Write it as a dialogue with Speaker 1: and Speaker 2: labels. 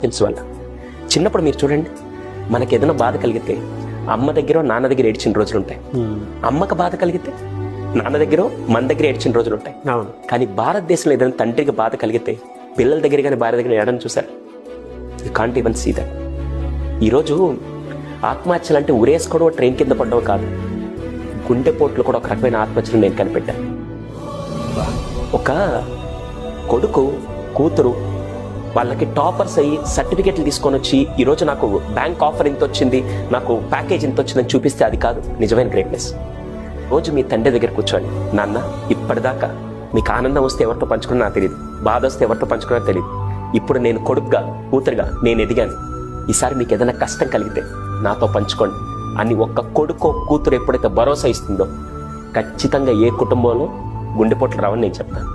Speaker 1: తెలుసు వాళ్ళ. చిన్నప్పుడు మీరు చూడండి, మనకి ఏదైనా బాధ కలిగితే అమ్మ దగ్గర నాన్న దగ్గర ఏడ్చిన రోజులు ఉంటాయి. అమ్మకి బాధ కలిగితే నాన్న దగ్గర మన దగ్గర ఏడ్చిన రోజులు ఉంటాయి. కానీ భారతదేశంలో ఏదైనా తండ్రికి బాధ కలిగితే పిల్లల దగ్గర కానీ భార్య దగ్గర ఏడని చూశారు. You can't even see that. ఈరోజు ఆత్మహత్యలు అంటే ఉరేసుకోవడం, ట్రైన్ కింద పడడం కాదు, గుండెపోట్లు కూడా ఒక రకమైన ఆత్మహత్యలు నేను కనిపెట్టాను. ఒక కొడుకు కూతురు వాళ్ళకి టాపర్స్ అయ్యి సర్టిఫికెట్లు తీసుకొని వచ్చి ఈరోజు నాకు బ్యాంక్ ఆఫర్ ఇంత వచ్చింది, నాకు ప్యాకేజ్ ఇంత వచ్చిందని చూపిస్తే అది కాదు నిజమైన గ్రేట్నెస్. రోజు మీ తండ్రి దగ్గర కూర్చోండి, నాన్న ఇప్పటిదాకా మీకు ఆనందం వస్తే ఎవరితో పంచుకున్నా నాకు తెలియదు, బాధ వస్తే ఎవరితో పంచుకున్నా తెలియదు, ఇప్పుడు నేను కొడుకుగా కూతురుగా నేను ఎదిగాను, ఈసారి మీకు ఏదైనా కష్టం కలిగితే నాతో పంచుకోండి అని ఒక్క కొడుకో కూతురు ఎప్పుడైతే భరోసా ఇస్తుందో ఖచ్చితంగా ఏ కుటుంబంలో గుండెపోట్లు రావని నేను చెప్తాను.